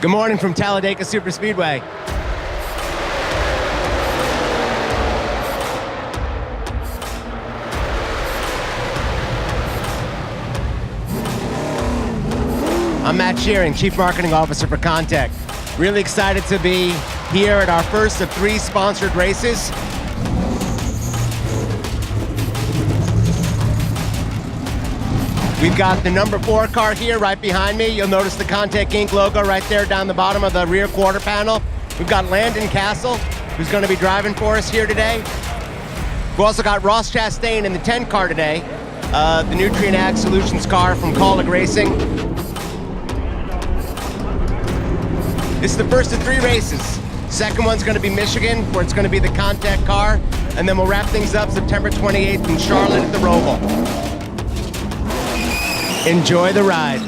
Good morning from Talladega Superspeedway. I'm Matt Shearing, Chief Marketing Officer for Contec. Really excited to be here at our first of 3 sponsored races. We've got the number 4 car here right behind me. You'll notice the Contec Inc. logo right there down the bottom of the rear quarter panel. We've got Landon Cassill, who's going to be driving for us here today. We've also got Ross Chastain in the 10 car today, the Nutrient Ag Solutions car from Contec Racing. This is the first of 3 races. Second one's going to be Michigan, where it's going to be the Contec car, and then we'll wrap things up September 28th in Charlotte at the Roval. Enjoy the ride.